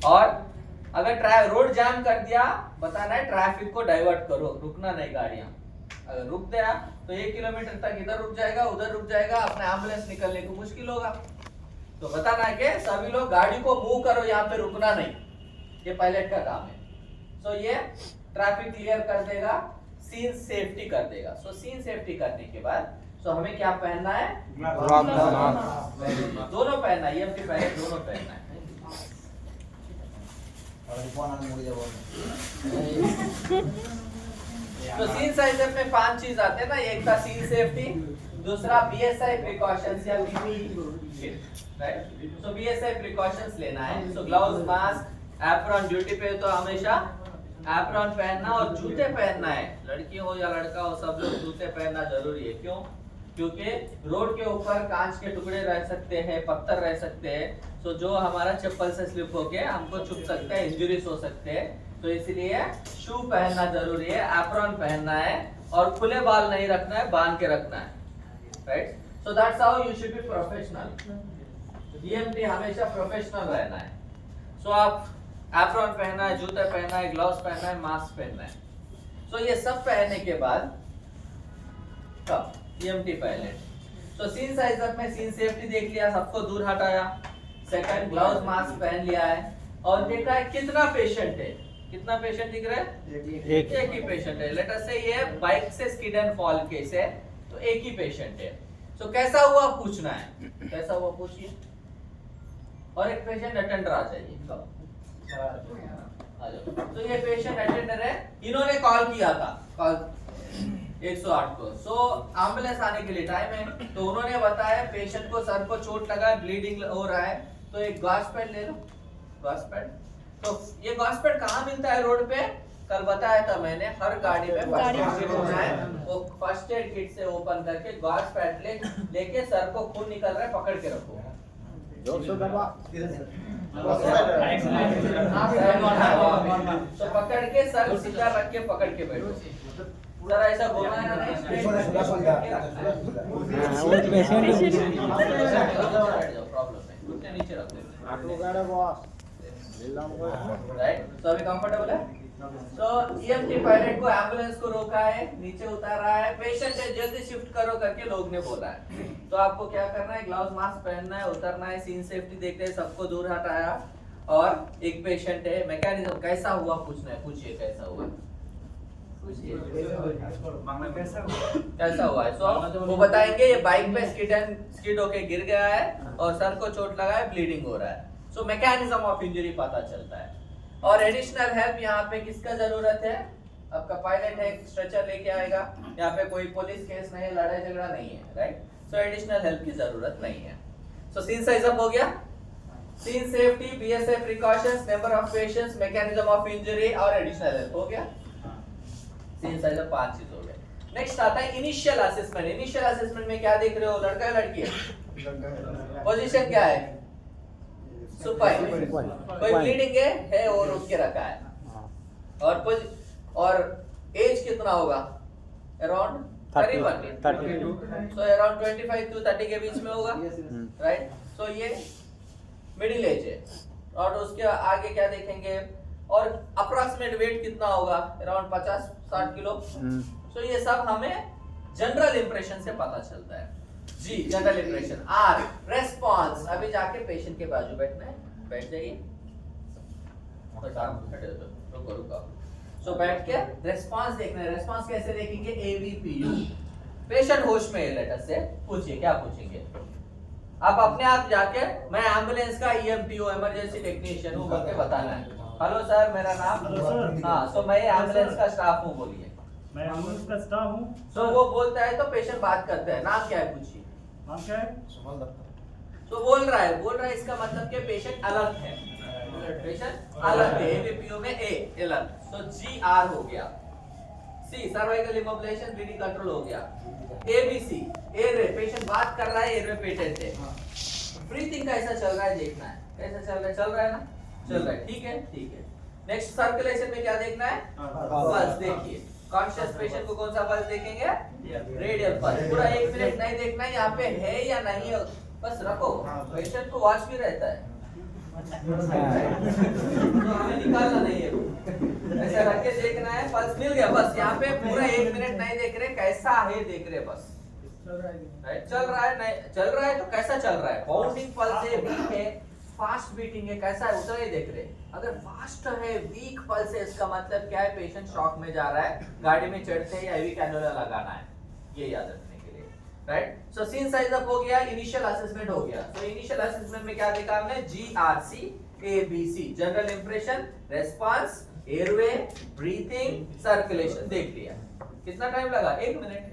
और अगर रोड जाम कर दिया, बताना है ट्रैफिक को डाइवर्ट करो, रुकना नहीं गाड़ियां। अगर रुक गया तो 1 किलोमीटर तक इधर रुक जाएगा, उधर रुक जाएगा, अपने एम्बुलेंस निकलने को मुश्किल होगा। तो बताना है कि सभी लोग गाड़ी को मूव करो, यहाँ पे रुकना नहीं। ये पायलट का काम है। सो ये ट्रैफिक क्लियर कर देगा, सीन सेफ्टी कर देगा। सो सीन सेफ्टी करने के बाद सो हमें क्या पहनना है? दोनों पहनना है, EMT पायलट दोनों पहनना है। तो सीन साइज में 5 चीज आते हैं ना, एक था सीन सेफ्टी, दूसरा BSI प्रिकॉशंस या PPE, राइट? सो BSI प्रिकॉशंस लेना है। सो ग्लव्स, मास्क, एप्रॉन, ड्यूटी पे तो हमेशा एप्रॉन पहनना और जूते पहनना है। लड़की हो या लड़का हो, सब लोग जूते पहनना जरूरी है। क्यों? क्योंकि रोड के ऊपर कांच के टुकड़े रह सकते हैं, पत्थर रह सकते हैं। सो जो हमारा चप्पल से स्लिप होके हमको छुप सकते हैं, इंजरीज हो सकते हैं। तो इसलिए शू पहनना जरूरी है, एप्रॉन पहनना है और खुले बाल नहीं रखना है, बांध के रखना है, right? So that's how you should be professional. EMT हमेशा प्रोफेशनल रहना है। सो आप एप्रॉन पहनना है, जूते पहनना है, ग्लव्स पहनना है, मास्क पहनना है। सो ये सब पहनने के बाद तब EMT pilot. So scene size up में सीन सेफ्टी देख लिया, सबको दूर हटाया। सेकंड, ग्लव्स, मास्क पहन लिया है और देखा है कितना पेशेंट है। कितना पेशेंट दिख रहा है? एक ही पेशेंट है। लेट अस से ये बाइक से स्किड एंड फॉल केस है, तो एक ही पेशेंट है। सो कैसा हुआ पूछना है, कैसा हुआ पूछिए। और एक पेशेंट अटेंडर आ जाइए, आ जाओ। तो ये पेशेंट अटेंडर है, इन्होंने कॉल किया था, कॉल 108 को। सो एम्बुलेंस आने के लिए टाइम है, तो उन्होंने बताया पेशेंट को सर को चोट लगा है, ब्लीडिंग हो रहा है, तो एक गॉस पैड ले लो, गॉस पैड। तो ये गॉस पैड कहाँ मिलता है रोड पे? कल बताया था मैंने, हर गाड़ी में फर्स्ट एड किट होना है। वो फर्स्ट एड किट से ओपन करके गॉस पैड लेके सर को खून निकल रहा है, पकड़ के रखो। तो पकड़ के सर सीधा रख के पकड़ के बैठो। जरा ऐसा घुमाना नहीं, प्रॉब्लम है, घुटने नीचे रख दो, राइट? तो अभी कंफर्टेबल है। तो EMT पायलट को एम्बुलेंस को रोका है, नीचे उतारा है, पेशेंट है, जल्दी शिफ्ट करो करके लोग ने बोला है। तो आपको क्या करना है? ग्लव्स, मास्क पहनना है, उतरना है, सीन सेफ्टी देखते हैं, सबको दूर हटाया और एक पेशेंट है। मैकेनिज्म कैसा हुआ पूछना है, पूछिए कैसा हुआ, पूछिए कैसा हुआ है। सो वो बताएंगे ये बाइक पे स्किड होके गिर गया है और सर को चोट लगा है, ब्लीडिंग हो रहा है। सो मैकेनिज्म ऑफ इंजरी पता चलता है। और एडिशनल हेल्प यहाँ पे किसका जरूरत है? आपका पायलट है, स्ट्रेचर लेके आएगा। यहाँ पे कोई पुलिस केस नहीं है, लड़ाई झगड़ा नहीं है, राइट? सो एडिशनल हेल्प की जरूरत नहीं है। सो सीन साइज अप हो गया, scene safety, BSI precautions, number of patients, mechanism of injury और एडिशनल हेल्प हो गया। सीन साइज अप 5 चीज हो गए। नेक्स्ट आता है इनिशियल असेसमेंट। इनिशियल असेसमेंट में क्या देख रहे हो? लड़का है लड़की है? पोजीशन क्या है? सुपाइन। कोई ब्लीडिंग है और उसके रखा है। और एज कितना होगा? अराउंड 31। सो अराउंड 25 to 30 के बीच में होगा, राइट? सो ये मिडिल एज है। और उसके आगे क्या देखेंगे? और अप्रॉक्सीमेट वेट कितना होगा? Around 50-60 kilo. सो ये सब हमें जनरल इंप्रेशन से पता चलता है। G, general impression. R, response. अभी जाके पेशेंट के बाजू बैठना है, बैठ जाइए। रुको रुको। सो बैठ के रेस्पॉन्स देखना है। रेस्पॉन्स कैसे देखेंगे? ABPU। पेशेंट होश में है, लेट अस से पूछिए, क्या पूछेंगे? आप अपने आप जाके मैं एम्बुलेंस का EMTO इमरजेंसी टेक्नीशियन हूँ बोल के बताना है। हेलो सर, मेरा नाम, हाँ, सो मैं एम्बुलेंस का स्टाफ हूँ, बोलिए। मैं एम्बुलेंस का स्टाफ हूँ। सो वो बोलता है तो पेशेंट बात करता है, नाम क्या है पूछिए। नाम क्या है? तो बोल रहा है, इसका मतलब कि पेशेंट अलर्ट है, पेशेंट अलर्ट है। ABPO में A अलर्ट, तो GR हो गया। C cervical immobilisation, bleeding control हो गया। ABC एयरवे, पेशेंट बात कर रहा है, एयरवे पेटेंट है। ब्रीथिंग कैसा चल रहा है देखना है, कैसा चल रहा है? चल रहा है ना? चल रहा है, ठीक है, ठीक है। नेक्स्ट सर्कुलेशन में क्या देखना है? पल्स देखिए। कॉन्शियस पेशेंट को कौन सा पल्स देखेंगे? Radial pulse. पूरा 1 मिनट नहीं देखना है यहाँ पे है या नहीं है, बस रखो, पेशेंट को वॉच भी रहता है। तो हमें निकालना नहीं है, ऐसा रख के देखना है, पल्स मिल गया बस। यहाँ पे पूरा 1 मिनट नहीं देख रहे, कैसा है देख रहे बस। राइट, चल रहा है नहीं चल रहा है तो कैसा चल रहा है, बाउंडिंग पल्स है, वीक है, फास्ट बीटिंग है, कैसा है उतना ही देख रहे। अगर फास्ट है, वीक पल्स है, इसका मतलब क्या है, पेशेंट शॉक में जा रहा है, गाड़ी में चढ़ते ही आईवी कैनुला लगाना है, ये याद रखने के लिए। Right, so scene size up हो गया, इनिशियल असेसमेंट हो गया। तो इनिशियल असेसमेंट में क्या देखा हमने, GRC ABC, general impression, response, airway, breathing, circulation देख लिया। कितना टाइम लगा, 1 minute.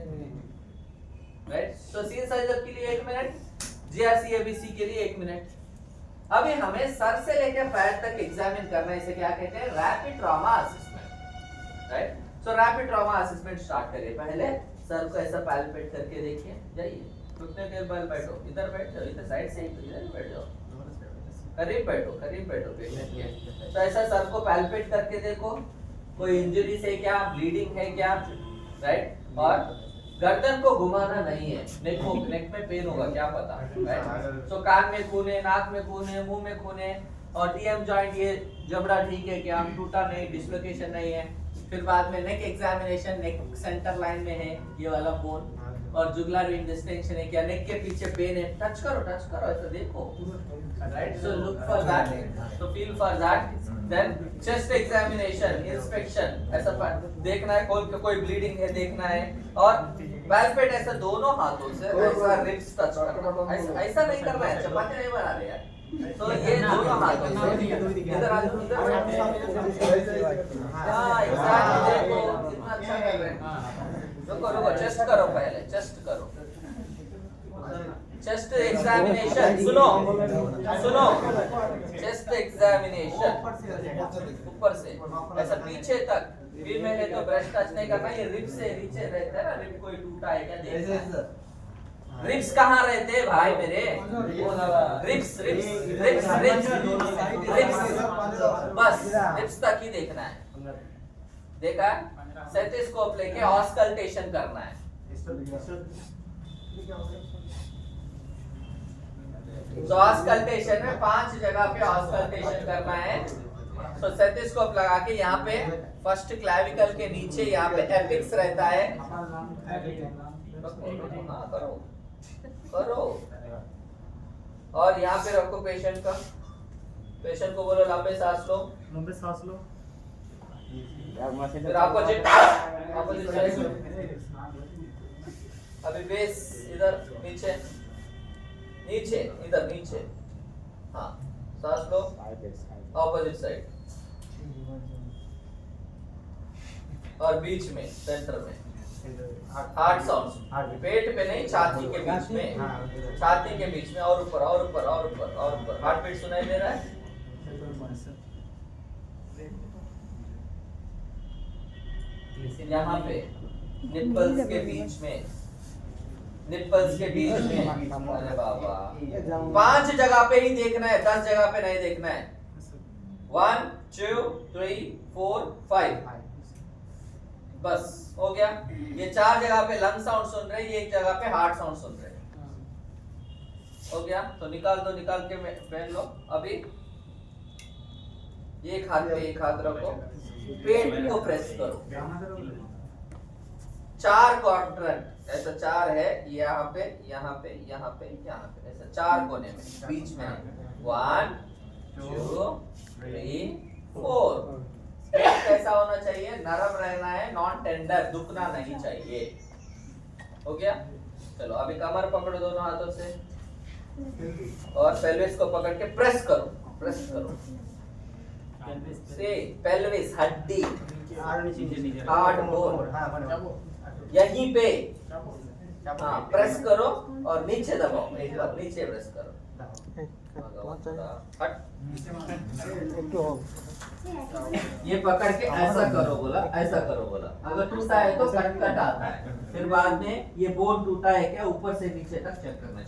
Right, so scene size up के लिए 1 मिनट, GRC ABC के लिए 1 मिनट। अभी हमें सर से लेकर पैर तक एग्जामिन करना है, इसे क्या कहते हैं, रैपिड ट्रॉमा असेसमेंट। राइट, सो रैपिड ट्रॉमा असेसमेंट स्टार्ट करिए। पहले सर को ऐसा पैल्पेट करके देखिए, जाइए घुटने के बल बैठो, इधर बैठ जाओ, इधर साइड से इधर बैठ जाओ, करीब बैठो पेशेंट के। तो ऐसा सर को पैल्पेट करके देखो, कोई इंजरी से क्या, ब्लीडिंग है क्या। राइट, और गर्दन को घुमाना नहीं है, नेक में पेन होगा क्या पता। राइट, तो कान में खून है, नाक में खून है, मुंह में खून है, और टीएम जॉइंट ये जबड़ा ठीक है क्या, टूटा नहीं, डिसलोकेशन नहीं है। फिर बाद में नेक एग्जामिनेशन, नेक सेंटर लाइन में है ये वाला बोन, और जुगुलर वेन डिस्टेंशन है क्या, नेक के पीछे पेन है, टच करो ऐसा देखो। Right, so look for that, तो feel for that. Then chest examination, inspection, ऐसा देखना है, खोल के कोई ब्लीडिंग है देखना है, और पैल्पेट ऐसा दोनों हाथों से ऐसा रिब्स टच करना, ऐसा नहीं करना है, चपाती नहीं बना रहे यार। तो ये दोनों हाथों से इधर आ जाओ, इधर हां एग्जैक्टली, देखो कितना अच्छा कर रहे हैं। रुको चेस्ट करो, पहले चेस्ट करो, चेस्ट एग्जामिनेशन, सुनो चेस्ट एग्जामिनेशन ऊपर से ऐसा पीछे तक, वी में है तो ब्रेस्ट टच नहीं करना, ये रिब से नीचे रहता है ना, रिब कोई टूटा है क्या देखना। रिब्स कहाँ रहते हैं भाई मेरे, रिब्स बस रिब्स तक ही देखना है। देखा, स्टेथोस्कोप लेके ऑस्कल्टेशन करना है। तो ऑस्कल्टेशन में 5 जगह पे ऑस्कल्टेशन करना है। तो स्टेथोस्कोप लगा के यहाँ पे फर्स्ट क्लैविकल के नीचे यहाँ पे एपिक्स रहता है, करो और यहाँ पे रखो पेशेंट का, पेशेंट को बोलो लंबे सांस लो, फिर अपोजिट अभी बेस इधर नीचे इधर नीचे, हाँ सांस लो, ऑपोजिट साइड, और बीच में सेंटर में हार्ट साउंड, पेट पे नहीं, छाती के बीच में, छाती के बीच में, और ऊपर और ऊपर और ऊपर और ऊपर। हार्ट बीट सुनाई दे रहा है, यहाँ पे निप्पल्स के बीच में, निप्पल्स के बीच में। अरे बाबा, 5 जगह पे ही देखना है, 10 जगह पे नहीं देखना है। 1 2 3 4 5 बस हो गया। ये 4 जगह पे लंग साउंड सुन रहे, ये 1 जगह पे हार्ट साउंड सुन रहे। हो गया, तो निकाल दो, निकाल के पहन लो। अभी एक हाथ पे एक हाथ रखो, पेट को प्रेस करो। 4 क्वाड्रेंट, ऐसा 4 है, यहाँ पे यहाँ पे यहाँ पे यहाँ पे, ऐसा 4 कोने में, बीच में 1 2 3 4। कैसा होना चाहिए, नरम रहना है, नॉन टेंडर, दुखना नहीं चाहिए। हो गया, चलो अभी कमर पकड़ो दोनों हाथों से, और पेल्विस को पकड़ के प्रेस करो से पेल्विस हड्डी, हार्ड बोन, यहीं पे हाँ प्रेस करो, और नीचे दबाओ, एक बार नीचे प्रेस करो। ये पकड़ के ऐसा करो बोला, ऐसा करो बोला। अगर टूटा है तो कट आता है, फिर बाद में ये बोन टूटा है क्या, ऊपर से नीचे तक चेक करना।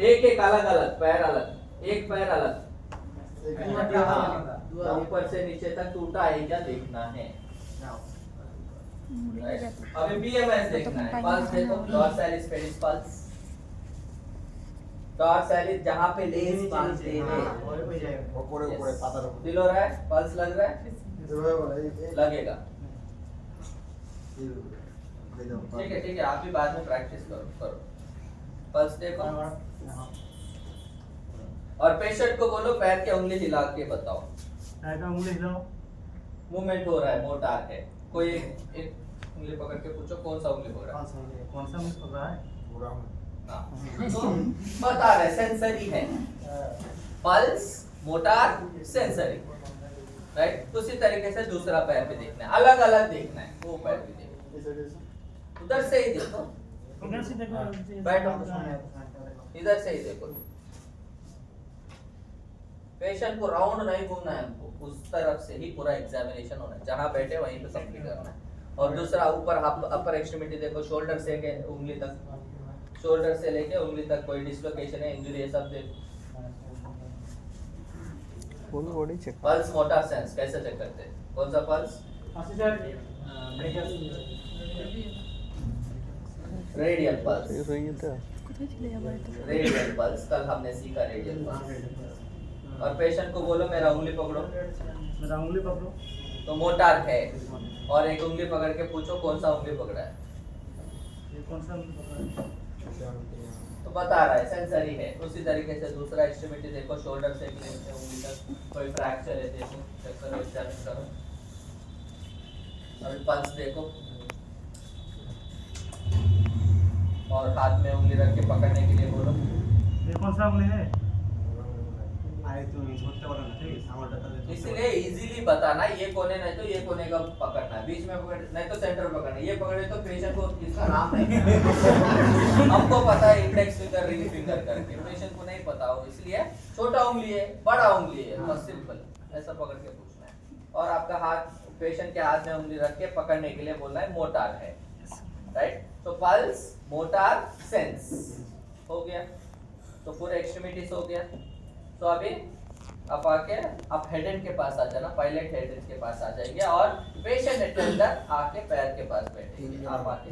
एक एक अलग अलग पैर, अलग एक पैर अलग, ऊपर से नीचे तक टूटा है क्या देखना है। अभी बीएमएस देखना है, पल्स देखो, डॉर्सालिस पेडिस पल्स, डॉर्सैलिस जहाँ पे लेस बांधते हैं फील हो रहा है, पल्स लग रहा है, लगेगा। ठीक है आप भी बाद में प्रैक्टिस करो। पल्स देखो और पेशेंट को बोलो पैर के उंगली हिला के बताओ। पैर का उंगली हिलाओ। मूवमेंट हो रहा है, मोटार है। कोई एक उंगली पकड़ के पूछो कौन सा उंगली पकड़ रहा है। कौन सा उंगली पकड़ रहा है? हाँ। तो बता रहे सेंसरी है, पल्स मोटार सेंसरी, राइट। उसी तरीके से दूसरा पैर भी देखना है, अलग अलग देखना है। वो पैर भी देखो, उधर से ही देखो, इधर से देखो, बैठो, इधर से ही देखो। पेशेंट को राउंड नहीं घूमना है, हमको उस तरफ से ही पूरा एग्जामिनेशन होना है, जहां बैठे वहीं पे कंप्लीट करना है। और दूसरा ऊपर अपर एक्सट्रीमिटी देखो, शोल्डर से के उंगली तक, शोल्डर से लेके उंगली तक कोई डिसलोकेशन है, इंजरी है, सब देखो। Full body check. Pulse motor sense कैसे चेक करते हैं? कौन सा pulse? Radial pulse. Radial pulse कल हमने सीखा, रेडियल पल्स। और पेशेंट को बोलो मेरा उंगली पकड़ो। मेरा उंगली पकड़ो। तो मोटार है, और एक उंगली पकड़ के पूछो कौन सा उंगली पकड़ा है। ये कौन सा उंगली पकड़ा है? तो बता रहा है सेंसरी है। उसी तरीके से दूसरा एक्सट्रीमिटी देखो, शोल्डर से लेके उंगली तक कोई फ्रैक्चर है देखो, चेक करो, एग्जामिन करो। अभी पल्स देखो, और हाथ में उंगली रख के पकड़ने के लिए बोलो। ये कौन सा उंगली है? इसलिए इजीली बताना, ये कोने नहीं तो ये कोने का पकड़ना है, बीच में पकड़ नहीं तो सेंटर पकड़ना है। ये पकड़े तो पेशेंट को इसका नाम नहीं हमको पता है इंडेक्स फिंगर, रिंग फिंगर करके, पेशेंट को नहीं पता हो, इसलिए छोटा उंगली है, बड़ा उंगली है, बस सिंपल ऐसा पकड़ के पूछना है। और आपका हाथ पेशेंट के हाथ में उंगली रख के पकड़ने के लिए बोलना है मोटार है, राइट। तो पल्स मोटार सेंस हो गया, तो पूरे एक्सट्रीमिटीज हो गया। तो अभी आप आके आप हेड एंड के पास आ जाना, पायलट हेड एंड के पास आ जाएंगे और पेशेंट अटेंडर आके पैर के पास बैठेंगे। आप आके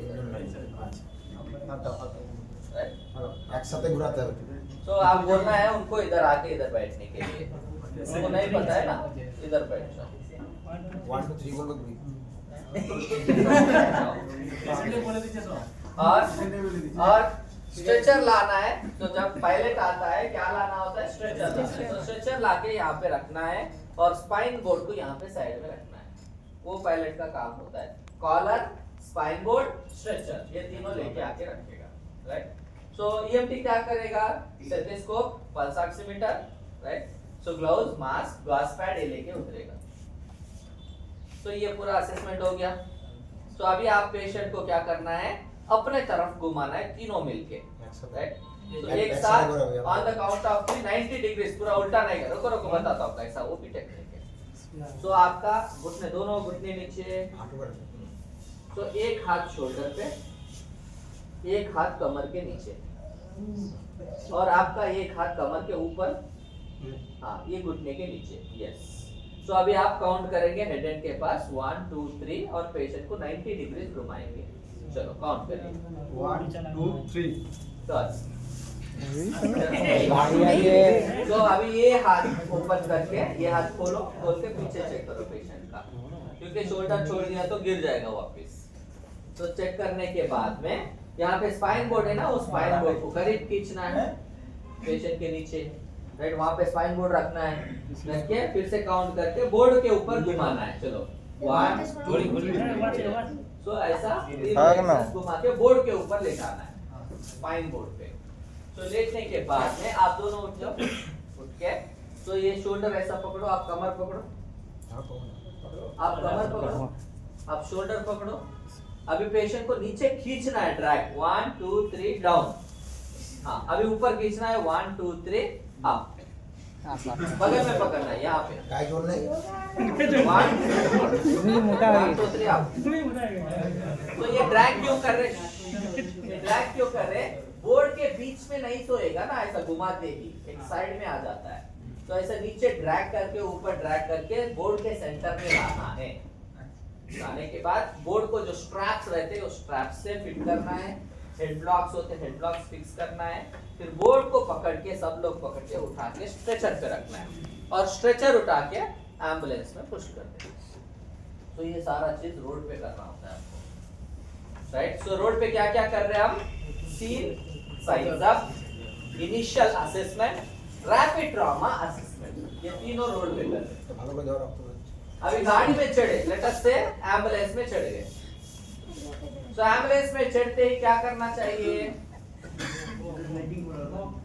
একসাথে ঘোরাতে হবে। तो आप बोलना है उनको इधर आके इधर बैठने के लिए, उनको नहीं पता है ना, इधर बैठ जाओ। 1 2 3 बोलो তুমি। और स्ट्रेचर लाना है। तो जब पायलट आता है क्या लाना होता है? स्ट्रेचर लाना है। तो स्ट्रेचर लाके यहाँ पे रखना है और स्पाइन बोर्ड को यहाँ पे साइड में रखना है। वो पायलट का काम होता है। कॉलर, स्पाइन बोर्ड, स्ट्रेचर, ये तीनों लेके आके रखेगा, राइट। सो ईएमटी क्या करेगा? Stethoscope, pulse oximeter, right. So gloves, mask, gauze pad ये लेके उतरेगा। तो ये पूरा असेसमेंट हो गया। तो अभी आप पेशेंट को क्या करना है? अपने तरफ घुमाना है, तीनों मिलके, राइट। तो एक साथ on the count of 90 degree, पूरा उल्टा नहीं करो, रुको बताता हूँ कैसा, वो भी टेक्निक है। तो आपका घुटने, दोनों घुटने नीचे, तो एक हाथ शोल्डर पे, एक हाथ कमर के नीचे, और आपका एक हाथ कमर के ऊपर, हाँ ये घुटने के नीचे, यस। तो अभी आप काउंट करेंगे हेड एंड के पास 1 2 3 और पेशेंट को 90 डिग्री घुमाएंगे। चलो काउंट करिए 1 2 3। बस। तो अभी ये हाथ ओपन करके, ये हाथ खोलो, खोल के पीछे चेक करो पेशेंट का, क्योंकि शोल्डर छोड़ दिया तो गिर जाएगा वापस। तो चेक करने के बाद में यहाँ पे स्पाइन बोर्ड है ना, उस स्पाइन बोर्ड को करीब खींचना है पेशेंट के नीचे, राइट। वहाँ पे स्पाइन बोर्ड रखना है, रख के फिर से काउंट करके बोर्ड के ऊपर घुमाना है। चलो 1 सो ऐसा घुमा के बोर्ड के ऊपर लेटाना है, स्पाइन बोर्ड पे। तो लेटने के बाद में आप दोनों उठ जाओ, उठ के तो ये शोल्डर ऐसा पकड़ो, आप कमर पकड़ो, आप कमर पकड़ो, आप शोल्डर पकड़ो। अभी पेशेंट को नीचे खींचना है, ड्रैग 1 2 3 डाउन। हाँ अभी ऊपर खींचना है 1 2 3 अप, बगल में पकड़ना है यहाँ पे। काय जोड़ नहीं 1 2 3 अप। तो ये ड्रैग क्यों कर रहे? ये ड्रैग क्यों कर रहे? बोर्ड के बीच में नहीं सोएगा ना, ऐसा घुमा देगी, एक साइड में आ जाता है। तो ऐसा नीचे ड्रैग करके, ऊपर ड्रैग करके बोर्ड के सेंटर में लाना है। लाने के बाद बोर्ड को जो स्ट्रैप्स रहते हैं उस स्ट्रैप से फिट करना है, हेडलॉक्स होते हैं, हेडलॉक्स फिक्स करना है, फिर बोर्ड को पकड़ के सब लोग पकड़ के उठा के स्ट्रेचर पे रखना है और स्ट्रेचर उठा के एम्बुलेंस में पुश कर देना। तो ये सारा चीज रोड पे करना होता है आपको, राइट। सो रोड पे क्या क्या कर रहे हैं हम? सीन, साइंस up, initial assessment, rapid trauma assessment, ये तीनों रोड पे कर रहे हैं। तो भालो को जाओ आप तो अभी गाड़ी में चढ़े, लेट अस से एम्बुलेंस में चढ़ गए। तो एम्बुलेंस में चढ़ते ही क्या करना चाहिए?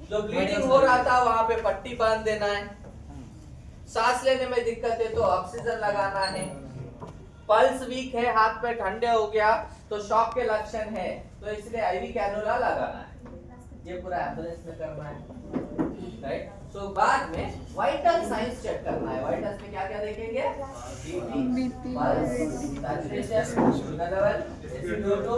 जो ब्लीडिंग हो रहा था वहां पे पट्टी बांध देना है। सांस लेने में दिक्कत है तो ऑक्सीजन लगाना है। पल्स वीक है, हाथ पे ठंडे हो गया तो शॉक के लक्षण है, तो इसलिए आईवी कैनुला लगाना है। ये पूरा एम्बुलेंस में करना है, राइट। सो बाद में वाइटल साइंस चेक करना है। वाइटल्स में क्या क्या देखेंगे? BP, pulse, saturation, sugar level, SpO2,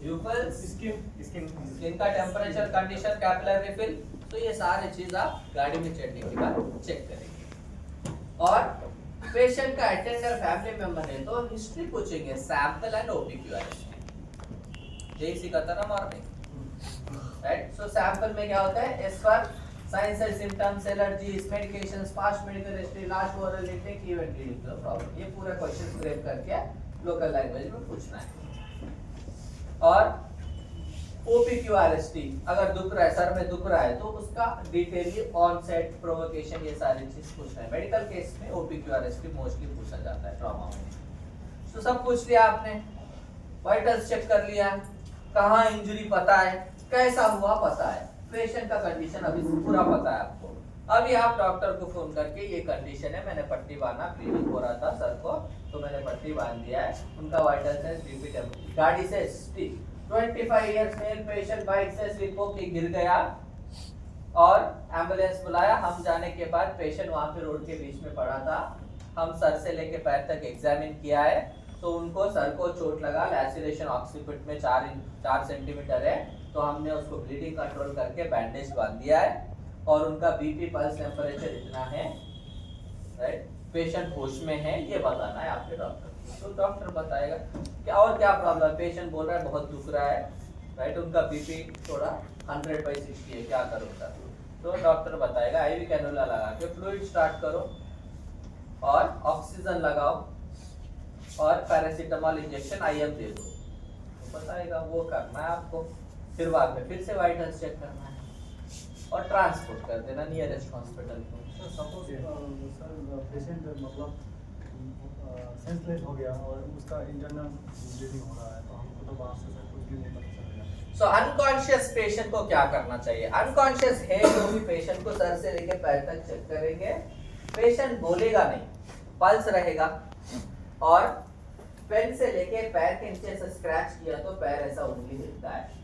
people's, skin का टेम्परेचर, कंडीशन, कैपिलरी रिफिल। तो ये सारे चीज आप गाड़ी में चढ़ने के बाद चेक करेंगे। और पेशेंट का अटेंडर फैमिली मेंबर है तो हिस्ट्री पूछेंगे, सैंपल एंड OPQRS। जैसी का तरह मॉर्निंग, राइट। सो सैंपल में क्या होता है? As per signs and symptoms, allergies, medications, past medical history, last oral intake, event leading to problem. ये पूरा क्वेश्चन फ्रेम करके लोकल लैंग्वेज में पूछना है। और OPQRST, अगर दुख रहा है, सर में दुख रहा है तो उसका डिटेली ऑनसेट, प्रोवोकेशन, ये सारी चीज पूछना है। मेडिकल केस में OPQRST मोस्टली पूछा जाता है ट्रॉमा में। तो सब पूछ लिया आपने, वाइटल्स चेक कर लिया, कहाँ इंजरी पता है, कैसा हुआ पता है, पेशेंट का कंडीशन अभी पूरा पता है आपको। अभी आप डॉक्टर को फोन करके ये कंडीशन है, मैंने पट्टी बांधा, ब्लीडिंग हो रहा था सर को तो मैंने पट्टी बांध दिया है, उनका वाइटल सेंस, बीपी, टेम्परेचर, गाड़ी से 25 इयर्स मेल पेशेंट बाइक से स्लिप होके गिर गया और एम्बुलेंस बुलाया। हम जाने के बाद पेशेंट वहां पे रोड के बीच में पड़ा था। हम सर से लेके पैर तक एग्जामिन किया है तो उनको सर को चोट लगा, लैसिरेशन ऑक्सीपिट में 4 सेंटीमीटर है, तो हमने उसको ब्लीडिंग कंट्रोल करके बैंडेज बांध दिया है और उनका बीपी, पल्स, टेम्परेचर इतना है, राइट। पेशेंट होश में है, ये बताना है आपके डॉक्टर। तो डॉक्टर बताएगा क्या और क्या प्रॉब्लम। पेशेंट बोल रहा है बहुत दुख रहा है, राइट, उनका बीपी थोड़ा 100/60 है, क्या करूँ सर? तो डॉक्टर बताएगा आईवी कैनुला लगा के फ्लूइड स्टार्ट करो और ऑक्सीजन लगाओ और पैरासीटामोल इंजेक्शन IM दे दो, तो बताएगा वो करना है आपको। फिर बाद में फिर से वाइटल्स चेक करना है और ट्रांसपोर्ट कर देना नियरेस्ट हॉस्पिटल को। सपोज सर पेशेंट मतलब सेंसलेस हो गया और उसका इंटरनल ब्लीडिंग हो रहा है तो हमको तो बाहर से सर कुछ भी नहीं पता चलेगा। सो अनकॉन्शियस पेशेंट को क्या करना चाहिए? अनकॉन्शियस है जो भी पेशेंट को सर से लेके पैर तक चेक करेंगे, पेशेंट बोलेगा नहीं, पल्स रहेगा और पेन से लेके पैर के नीचे से स्क्रैच किया तो पैर ऐसा उंगली हिलता है।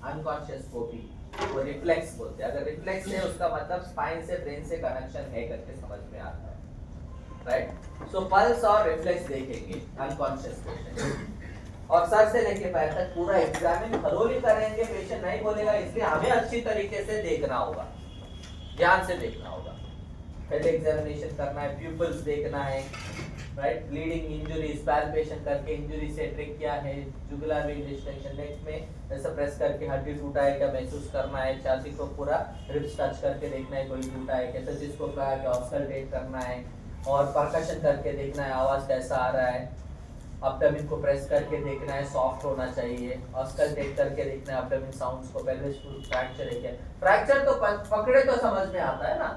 अनकॉन्शियस को भी वो रिफ्लेक्स बोलते हैं। अगर रिफ्लेक्स है उसका मतलब स्पाइन से ब्रेन से कनेक्शन है करके समझ में आता है, राइट। सो पल्स और रिफ्लेक्स देखेंगे अनकॉन्शियस पेशेंट और सर से लेके पैर तक पूरा एग्जामिन थरोली करेंगे। पेशेंट नहीं बोलेगा इसलिए हमें अच्छी तरीके से देखना होगा, ध्यान से देखना होगा। हेड एग्जामिनेशन करना है, प्यूपल्स देखना है, राइट, ब्लीडिंग, इंजरीज, पैल्पेशन करके इंजरी से ट्रिक क्या है, जुगुलर वेन डिस्टेंशन, नेक में ऐसा प्रेस करके हड्डी टूटा है क्या महसूस करना है, छाती को पूरा रिब्स टच करके देखना है कोई टूटा है कैसे, जिसको कहा कि ऑस्कल्टेट करना है और परकशन करके देखना है आवाज कैसा आ रहा है, एब्डोमेन को प्रेस करके देखना है सॉफ्ट होना चाहिए, ऑस्कल्टेट करके देखना है एब्डोमेन साउंड्स को, पेल्विस फ्रैक्चर है क्या, फ्रैक्चर तो पकड़े तो समझ में आता है ना,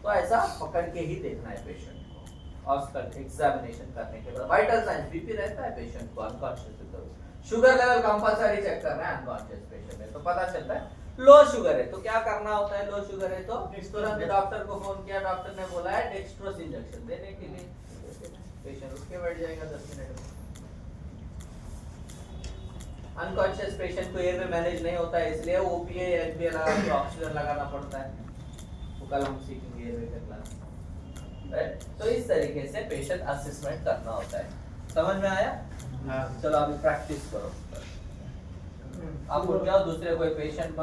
तो ऐसा पकड़ के ही देखना है पेशेंट को। ऑस्कल्ट एग्जामिनेशन करने के बाद वाइटल साइंस, बीपी रहता है पेशेंट को अनकॉन्शियस तो शुगर लेवल कंपलसरी चेक करना है अनकॉन्शियस पेशेंट में, तो पता चलता है लो शुगर है। तो क्या करना होता है लो शुगर है तो तुरंत डॉक्टर को फोन किया, डॉक्टर ने बोला है डेक्स्ट्रोस इंजेक्शन देने के लिए, पेशेंट उठ के बैठ जाएगा 10 मिनट में। अनकॉन्शियस पेशेंट को एयर में मैनेज नहीं होता है इसलिए ओपीए एनपीए लगा के ऑक्सीजन लगाना पड़ता है, वो कल हम सीखेंगे एयर में करना, राइट। तो इस तरीके से पेशेंट असेसमेंट करना होता है। समझ में आया? चलो अभी प्रैक्टिस करो। आप उठ जाओ, दूसरे कोई पेशेंट